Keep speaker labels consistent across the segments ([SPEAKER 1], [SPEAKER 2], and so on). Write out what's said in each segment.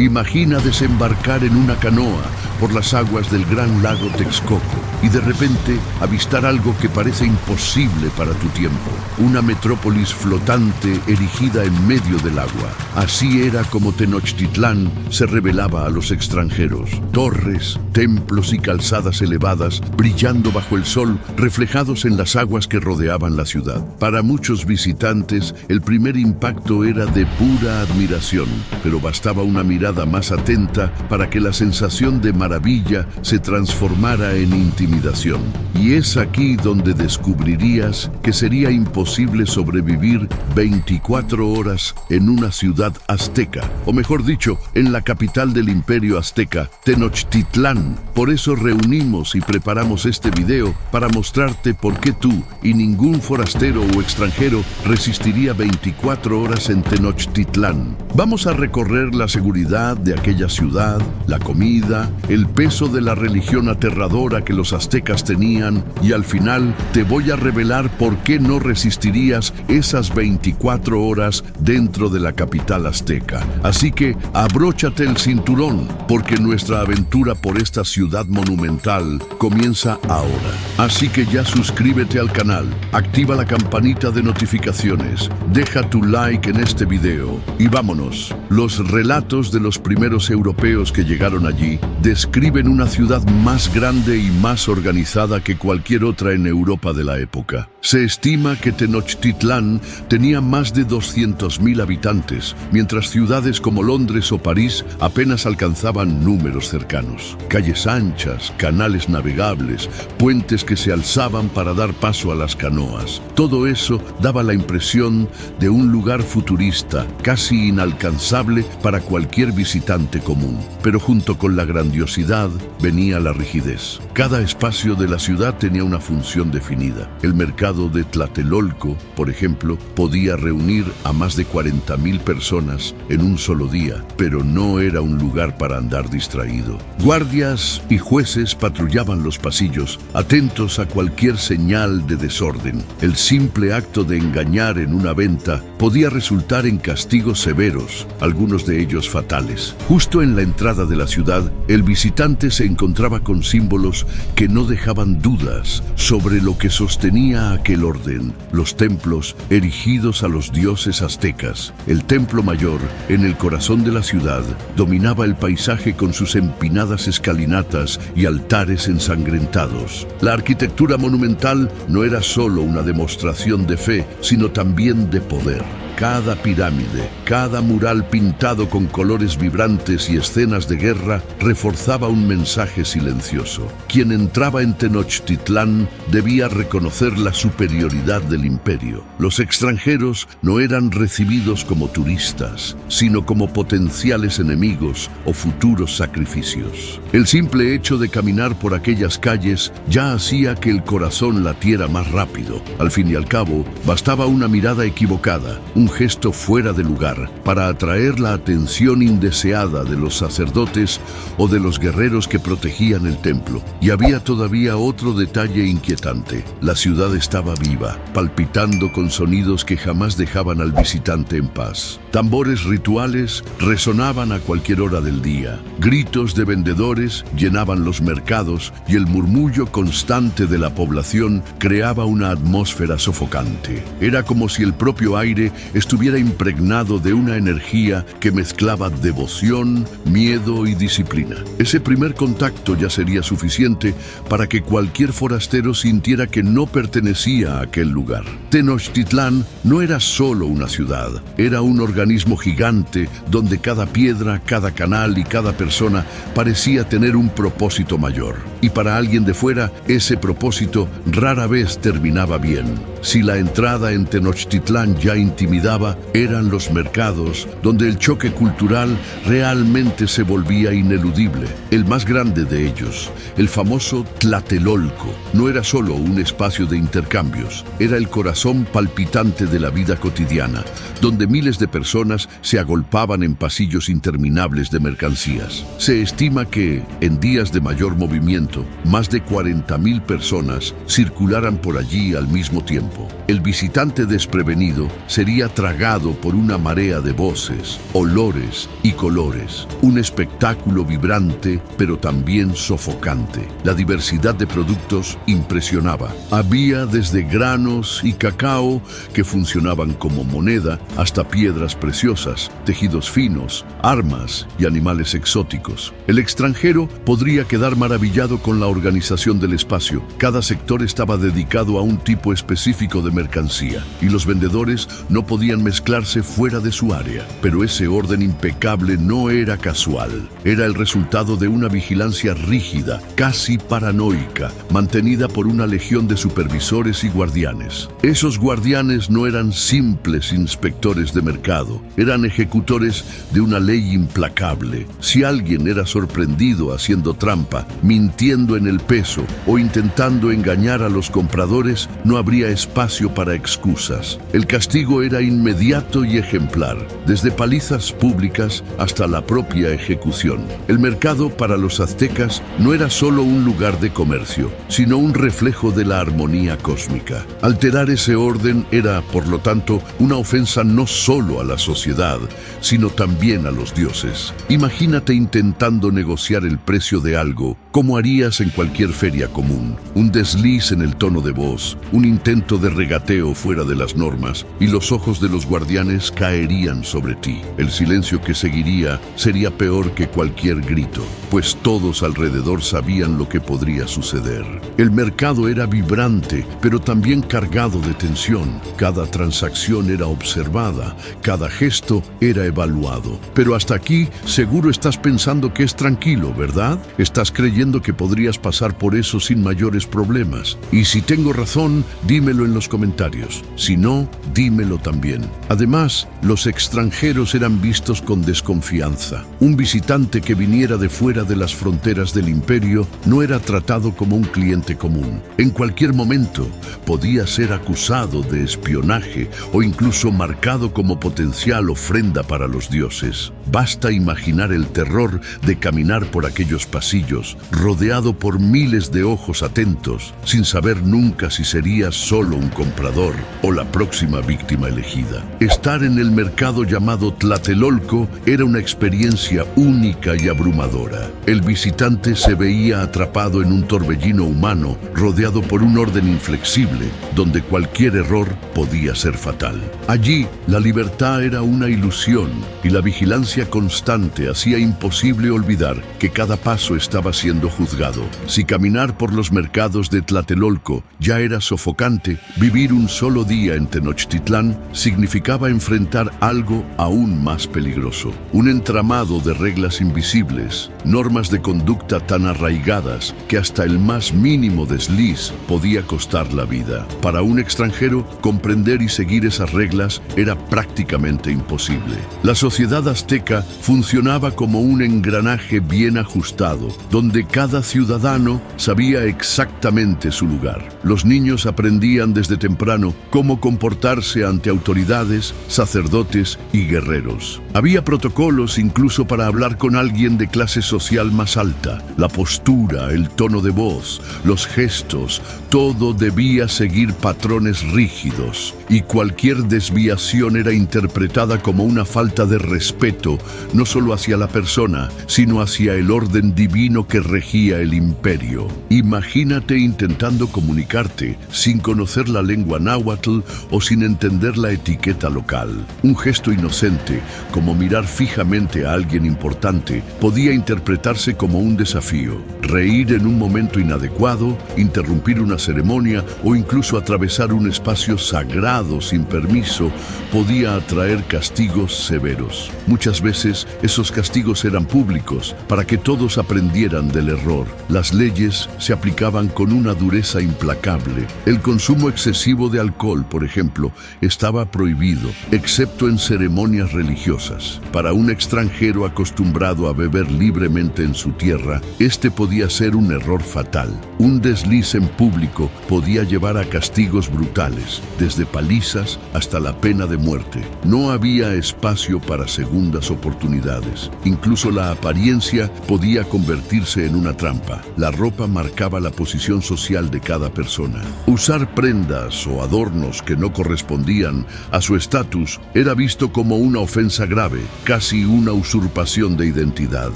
[SPEAKER 1] Imagina desembarcar en una canoa por las aguas del gran lago Texcoco y de repente avistar algo que parece imposible para tu tiempo, una metrópolis flotante erigida en medio del agua. Así era como Tenochtitlán se revelaba a los extranjeros. Torres, templos y calzadas elevadas brillando bajo el sol, reflejados en las aguas que rodeaban la ciudad. Para muchos visitantes, el primer impacto era de pura admiración, pero bastaba una mirada más atenta para que la sensación de maravilla se transformara en intimidación. Y es aquí donde descubrirías que sería imposible sobrevivir 24 horas en una ciudad azteca, o mejor dicho, en la capital del imperio azteca, Tenochtitlán. Por eso reunimos y preparamos este video para mostrarte por qué tú y ningún forastero o extranjero resistiría 24 horas en Tenochtitlán. Vamos a recorrer la seguridad de aquella ciudad, la comida, el peso de la religión aterradora que los aztecas tenían y al final te voy a revelar por qué no resistirías esas 24 horas dentro de la capital azteca. Así que abróchate el cinturón porque nuestra aventura por esta ciudad monumental comienza ahora. Así que ya suscríbete al canal, activa la campanita de notificaciones, deja tu like en este video y vámonos. Los relatos de los primeros europeos que llegaron allí describen una ciudad más grande y más organizada que cualquier otra en Europa de la época. Se estima que Tenochtitlán tenía más de 200.000 habitantes, mientras ciudades como Londres o París apenas alcanzaban números cercanos. Calles anchas, canales navegables, puentes que se alzaban para dar paso a las canoas. Todo eso daba la impresión de un lugar futurista, casi inalcanzable para cualquier visitante común. Pero junto con la grandiosidad venía la rigidez. Cada espacio de la ciudad tenía una función definida. El mercado de Tlatelolco, por ejemplo, podía reunir a más de 40.000 personas en un solo día, pero no era un lugar para andar distraído. Guardias y jueces patrullaban los pasillos, atentos a cualquier señal de desorden. El simple acto de engañar en una venta podía resultar en castigos severos, algunos de ellos fatales. Justo en la entrada de la ciudad, el visitante se encontraba con símbolos que no dejaban dudas sobre lo que sostenía aquel orden: los templos erigidos a los dioses aztecas. El templo mayor, en el corazón de la ciudad, dominaba el paisaje con sus empinadas escalinatas y altares ensangrentados. La arquitectura monumental no era solo una demostración de fe, sino también de poder. Cada pirámide, cada mural pintado con colores vibrantes y escenas de guerra reforzaba un mensaje silencioso. Quien entraba en Tenochtitlán debía reconocer la superioridad del imperio. Los extranjeros no eran recibidos como turistas, sino como potenciales enemigos o futuros sacrificios. El simple hecho de caminar por aquellas calles ya hacía que el corazón latiera más rápido. Al fin y al cabo, bastaba una mirada equivocada, un gesto fuera de lugar, para atraer la atención indeseada de los sacerdotes o de los guerreros que protegían el templo. Y había todavía otro detalle inquietante. La ciudad estaba viva, palpitando con sonidos que jamás dejaban al visitante en paz. Tambores rituales resonaban a cualquier hora del día. Gritos de vendedores llenaban los mercados y el murmullo constante de la población creaba una atmósfera sofocante. Era como si el propio aire estuviera impregnado de una energía que mezclaba devoción, miedo y disciplina. Ese primer contacto ya sería suficiente para que cualquier forastero sintiera que no pertenecía a aquel lugar. Tenochtitlán no era solo una ciudad, era un organismo gigante donde cada piedra, cada canal y cada persona parecía tener un propósito mayor. Y para alguien de fuera, ese propósito rara vez terminaba bien. Si la entrada en Tenochtitlán ya intimidaba, eran los mercados, donde el choque cultural realmente se volvía ineludible. El más grande de ellos, el famoso Tlatelolco, no era solo un espacio de intercambios, era el corazón palpitante de la vida cotidiana, donde miles de personas se agolpaban en pasillos interminables de mercancías. Se estima que, en días de mayor movimiento, más de 40.000 personas circularan por allí al mismo tiempo. El visitante desprevenido sería tragado por una marea de voces, olores y colores. Un espectáculo vibrante, pero también sofocante. La diversidad de productos impresionaba. Había desde granos y cacao que funcionaban como moneda hasta piedras preciosas, tejidos finos, armas y animales exóticos. El extranjero podría quedar maravillado con la organización del espacio. Cada sector estaba dedicado a un tipo específico de mercancía y los vendedores no podían mezclarse fuera de su área. Pero ese orden impecable no era casual. Era el resultado de una vigilancia rígida, casi paranoica, mantenida por una legión de supervisores y guardianes. Esos guardianes no eran simples inspectores de mercado, eran ejecutores de una ley implacable. Si alguien era sorprendido haciendo trampa, mintiendo en el peso o intentando engañar a los compradores, no habría espacio para excusas. El castigo era inmediato y ejemplar, desde palizas públicas hasta la propia ejecución. El mercado para los aztecas no era solo un lugar de comercio, sino un reflejo de la armonía cósmica. Alterar ese orden era, por lo tanto, una ofensa no solo a la sociedad, sino también a los dioses. Imagínate intentando negociar el precio de algo, como harías en cualquier feria común. Un desliz en el tono de voz, un intento de regateo fuera de las normas, y los ojos de los guardianes caerían sobre ti. El silencio que seguiría sería peor que cualquier grito, pues todos alrededor sabían lo que podría suceder. El mercado era vibrante, pero también cargado de tensión. Cada transacción era observada, cada gesto era evaluado. Pero hasta aquí, seguro estás pensando que es tranquilo, ¿verdad? Estás creyendo que podrías pasar por eso sin mayores problemas. Y si tengo razón, dímelo en los comentarios. Si no, dímelo también. Además, los extranjeros eran vistos con desconfianza. Un visitante que viniera de fuera de las fronteras del imperio no era tratado como un cliente común. En cualquier momento podía ser acusado de espionaje o incluso marcado como potencial ofrenda para los dioses. Basta imaginar el terror de caminar por aquellos pasillos, rodeado por miles de ojos atentos, sin saber nunca si serías solo un comprador o la próxima víctima elegida. Estar en el mercado llamado Tlatelolco era una experiencia única y abrumadora. El visitante se veía atrapado en un torbellino humano, rodeado por un orden inflexible, donde cualquier error podía ser fatal. Allí, la libertad era una ilusión y la vigilancia constante hacía imposible olvidar que cada paso estaba siendo juzgado. Si caminar por los mercados de Tlatelolco ya era sofocante, vivir un solo día en Tenochtitlán significaba enfrentar algo aún más peligroso. Un entramado de reglas invisibles, normas de conducta tan arraigadas que hasta el más mínimo desliz podía costar la vida. Para un extranjero, comprender y seguir esas reglas era prácticamente imposible. La sociedad azteca funcionaba como un engranaje bien ajustado, donde cada ciudadano sabía exactamente su lugar. Los niños aprendían desde temprano cómo comportarse ante autoridades, sacerdotes y guerreros. Había protocolos incluso para hablar con alguien de clase social más alta. La postura, el tono de voz, los gestos, todo debía seguir patrones rígidos, y cualquier desviación era interpretada como una falta de respeto, no solo hacia la persona, sino hacia el orden divino que regía el imperio. Imagínate intentando comunicarte sin conocer la lengua náhuatl o sin entender la etiqueta local. Un gesto inocente, como mirar fijamente a alguien importante, podía interpretarse como un desafío. Reír en un momento inadecuado, interrumpir una ceremonia o incluso atravesar un espacio sagrado sin permiso podía atraer castigos severos. Muchas veces esos castigos eran públicos para que todos aprendieran del error. Las leyes se aplicaban con una dureza implacable. El consumo excesivo de alcohol, por ejemplo, estaba prohibido, excepto en ceremonias religiosas. Para un extranjero acostumbrado a beber libremente en su tierra, este podía ser un error fatal. Un desliz en público podía llevar a castigos brutales, desde palizas hasta la pena de muerte. No había espacio para segundas oportunidades. Incluso la apariencia podía convertirse en una trampa. La ropa marcaba la posición social de cada persona. Usar prendas o adornos que no correspondían a su estatus, era visto como una ofensa grave, casi una usurpación de identidad.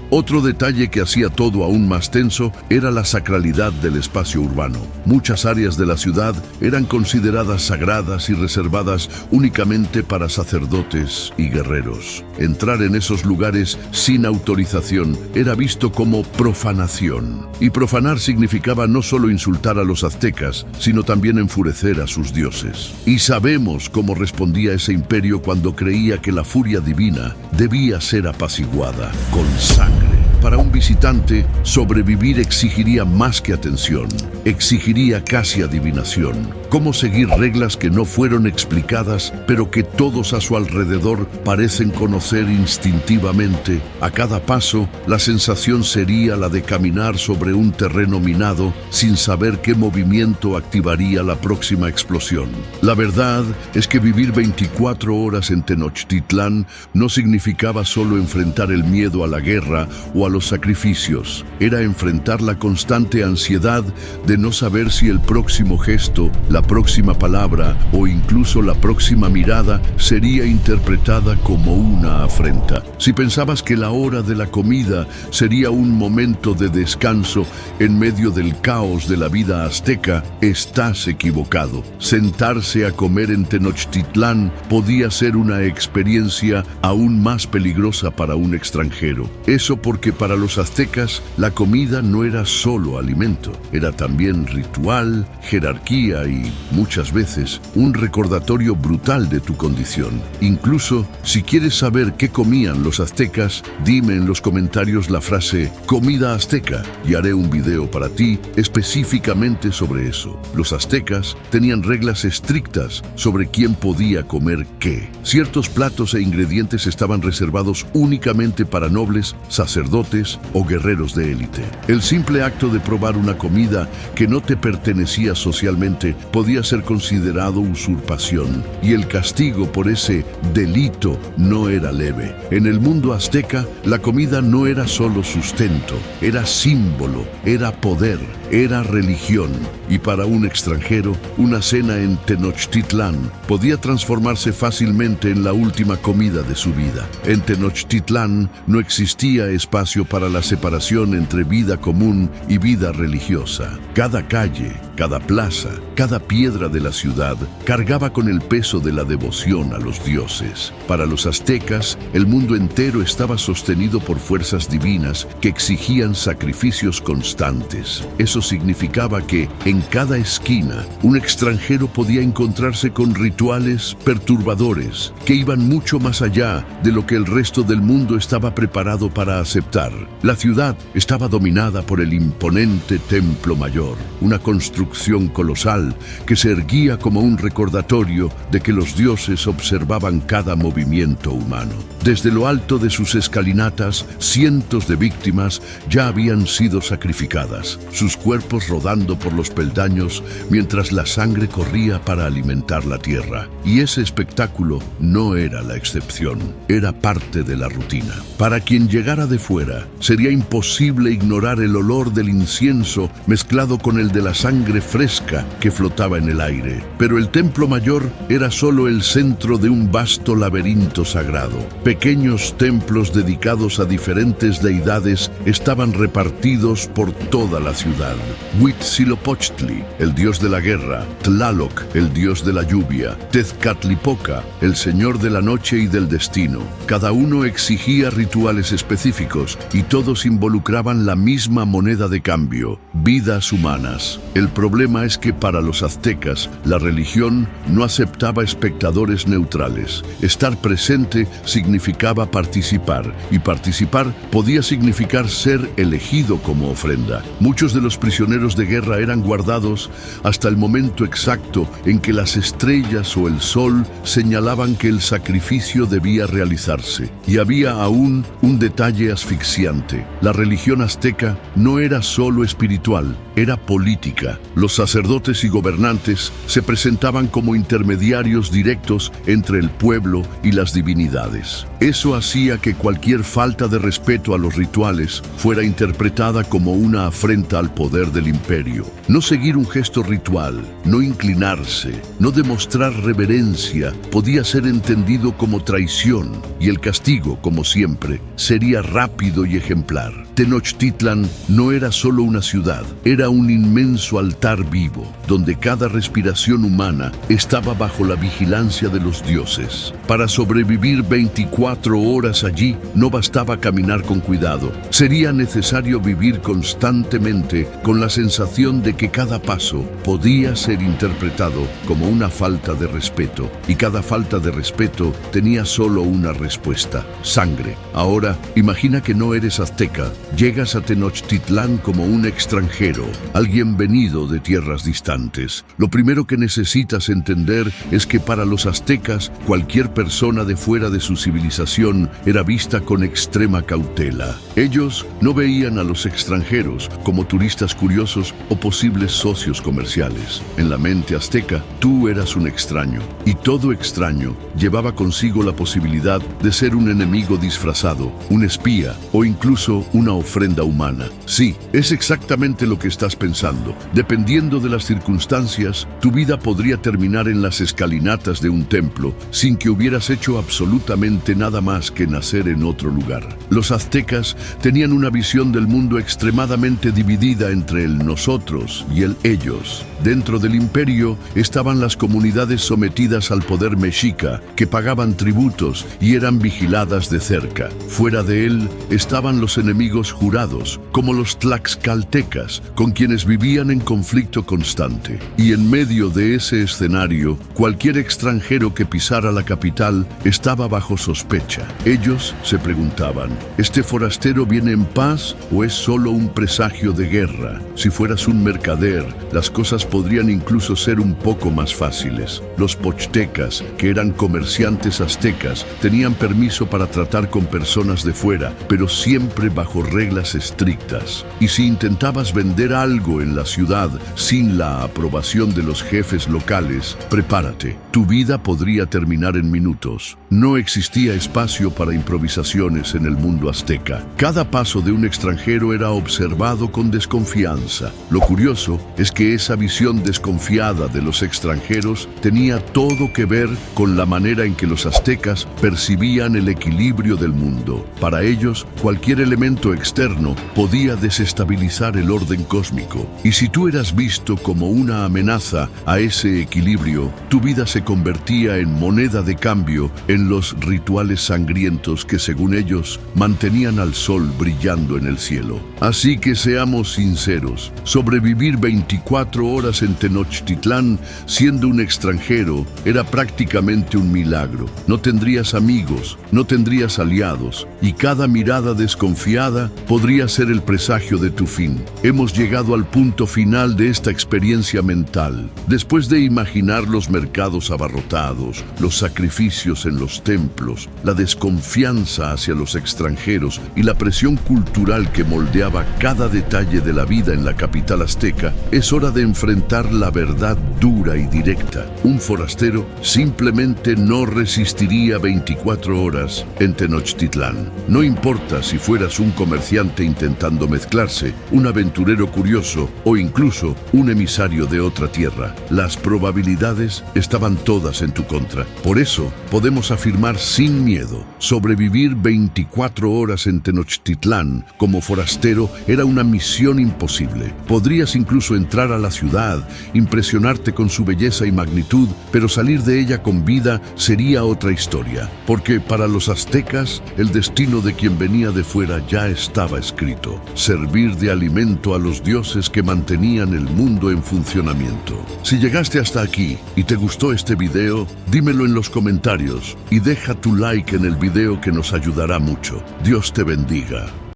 [SPEAKER 1] Otro detalle que hacía todo aún más tenso era la sacralidad del espacio urbano. Muchas áreas de la ciudad eran consideradas sagradas y reservadas únicamente para sacerdotes y guerreros. Entrar en esos lugares sin autorización era visto como profanación. Y profanar significaba no solo insultar a los aztecas, sino también enfurecer a sus dioses. Y sabemos cómo respondía ese imperio cuando creía que la furia divina debía ser apaciguada con sangre. Para un visitante, sobrevivir exigiría más que atención, exigiría casi adivinación. Cómo seguir reglas que no fueron explicadas, pero que todos a su alrededor parecen conocer instintivamente. A cada paso, la sensación sería la de caminar sobre un terreno minado sin saber qué movimiento activaría la próxima explosión. La verdad es que vivir 24 horas en Tenochtitlán no significaba solo enfrentar el miedo a la guerra o a los sacrificios. Era enfrentar la constante ansiedad de no saber si el próximo gesto, la próxima palabra o incluso la próxima mirada sería interpretada como una afrenta. Si pensabas que la hora de la comida sería un momento de descanso en medio del caos de la vida azteca, estás equivocado. Sentarse a comer en Tenochtitlán podía ser una experiencia aún más peligrosa para un extranjero. Eso porque para los aztecas la comida no era solo alimento, era también ritual, jerarquía y, muchas veces, un recordatorio brutal de tu condición. Incluso, si quieres saber qué comían los aztecas, dime en los comentarios la frase "comida azteca" y haré un video para ti específicamente sobre eso. Los aztecas tenían reglas estrictas sobre quién podía comer qué. Ciertos platos e ingredientes estaban reservados únicamente para nobles, sacerdotes o guerreros de élite. El simple acto de probar una comida que no te pertenecía socialmente podía ser considerado usurpación, y el castigo por ese delito no era leve. En el mundo azteca, la comida no era solo sustento, era símbolo, era poder, era religión, y para un extranjero, una cena en Tenochtitlán podía transformarse fácilmente en la última comida de su vida. En Tenochtitlán no existía espacio para la separación entre vida común y vida religiosa. Cada calle, cada plaza, cada piedra de la ciudad cargaba con el peso de la devoción a los dioses. Para los aztecas, el mundo entero estaba sostenido por fuerzas divinas que exigían sacrificios constantes. Eso significaba que, en cada esquina, un extranjero podía encontrarse con rituales perturbadores que iban mucho más allá de lo que el resto del mundo estaba preparado para aceptar. La ciudad estaba dominada por el imponente Templo Mayor, una construcción colosal que se erguía como un recordatorio de que los dioses observaban cada movimiento humano. Desde lo alto de sus escalinatas, cientos de víctimas ya habían sido sacrificadas, sus cuerpos rodando por los peldaños mientras la sangre corría para alimentar la tierra. Y ese espectáculo no era la excepción, era parte de la rutina. Para quien llegara de fuera, sería imposible ignorar el olor del incienso mezclado con el de la sangre fresca que flotaba en el aire. Pero el Templo Mayor era solo el centro de un vasto laberinto sagrado. Pequeños templos dedicados a diferentes deidades estaban repartidos por toda la ciudad. Huitzilopochtli, el dios de la guerra; Tlaloc, el dios de la lluvia; Tezcatlipoca, el señor de la noche y del destino. Cada uno exigía rituales específicos y todos involucraban la misma moneda de cambio: vidas humanas. El problema es que para los aztecas, la religión no aceptaba espectadores neutrales. Estar presente significaba participar, y participar podía significar ser elegido como ofrenda. Muchos de los prisioneros de guerra eran guardados hasta el momento exacto en que las estrellas o el sol señalaban que el sacrificio debía realizarse. Y había aún un detalle asfixiante: la religión azteca no era solo espiritual, era política. Los sacerdotes y gobernantes gobernantes se presentaban como intermediarios directos entre el pueblo y las divinidades. Eso hacía que cualquier falta de respeto a los rituales fuera interpretada como una afrenta al poder del imperio. No seguir un gesto ritual, no inclinarse, no demostrar reverencia, podía ser entendido como traición, y el castigo, como siempre, sería rápido y ejemplar. Tenochtitlan no era solo una ciudad, era un inmenso altar vivo, donde cada respiración humana estaba bajo la vigilancia de los dioses. Para sobrevivir 24 horas allí, no bastaba caminar con cuidado. Sería necesario vivir constantemente con la sensación de que cada paso podía ser interpretado como una falta de respeto, y cada falta de respeto tenía solo una respuesta: sangre. Ahora, imagina que no eres azteca. Llegas a Tenochtitlán como un extranjero, alguien venido de tierras distantes. Lo primero que necesitas entender es que para los aztecas, cualquier persona de fuera de su civilización era vista con extrema cautela. Ellos no veían a los extranjeros como turistas curiosos o posibles socios comerciales. En la mente azteca, tú eras un extraño, y todo extraño llevaba consigo la posibilidad de ser un enemigo disfrazado, un espía o incluso una ofrenda humana. Sí, es exactamente lo que estás pensando. Dependiendo de las circunstancias, tu vida podría terminar en las escalinatas de un templo sin que hubieras hecho absolutamente nada más que nacer en otro lugar. Los aztecas tenían una visión del mundo extremadamente dividida entre el nosotros y el ellos. Dentro del imperio estaban las comunidades sometidas al poder mexica, que pagaban tributos y eran vigiladas de cerca. Fuera de él estaban los enemigos jurados, como los tlaxcaltecas, con quienes vivían en conflicto constante. Y en medio de ese escenario, cualquier extranjero que pisara la capital estaba bajo sospecha. Ellos se preguntaban: ¿este forastero viene en paz o es solo un presagio de guerra? Si fueras un mercader, las cosas podrían incluso ser un poco más fáciles. Los pochtecas, que eran comerciantes aztecas, tenían permiso para tratar con personas de fuera, pero siempre bajo reglas estrictas. Y si intentabas vender algo en la ciudad sin la aprobación de los jefes locales, prepárate. Tu vida podría terminar en minutos. No existía espacio para improvisaciones en el mundo azteca. Cada paso de un extranjero era observado con desconfianza. Lo curioso es que esa visión desconfiada de los extranjeros tenía todo que ver con la manera en que los aztecas percibían el equilibrio del mundo. Para ellos, cualquier elemento externo podía desestabilizar el orden cósmico. Y si tú eras visto como una amenaza a ese equilibrio, tu vida se convertía en moneda de cambio en los rituales sangrientos que, según ellos, mantenían al sol brillando en el cielo. Así que seamos sinceros, sobrevivir 24 horas en Tenochtitlán siendo un extranjero era prácticamente un milagro. No tendrías amigos, no tendrías aliados, y cada mirada desconfiada podría ser el presagio de tu fin. Hemos llegado al punto final de esta experiencia mental. Después de imaginar los mercados abarrotados, los sacrificios en los templos, la desconfianza hacia los extranjeros y la presión cultural que moldeaba cada detalle de la vida en la capital azteca, es hora de enfrentar la verdad dura y directa. Un forastero simplemente no resistiría 24 horas en Tenochtitlán. No importa si fueras un comerciante intentando mezclarse, un aventurero curioso o incluso un emisario de otra tierra. Las probabilidades estaban todas en tu contra. Por eso podemos afirmar sin miedo: sobrevivir 24 horas en Tenochtitlán como forastero era una misión imposible. Podrías incluso entrar a la ciudad, impresionarte con su belleza y magnitud, pero salir de ella con vida sería otra historia, porque para los aztecas el destino de quien venía de fuera ya estaba escrito: servir de alimento a los dioses que mantenían el mundo en funcionamiento. Si llegaste hasta aquí y te gustó este video, dímelo en los comentarios y deja tu like en el video, que nos ayudará mucho. Dios te bendiga.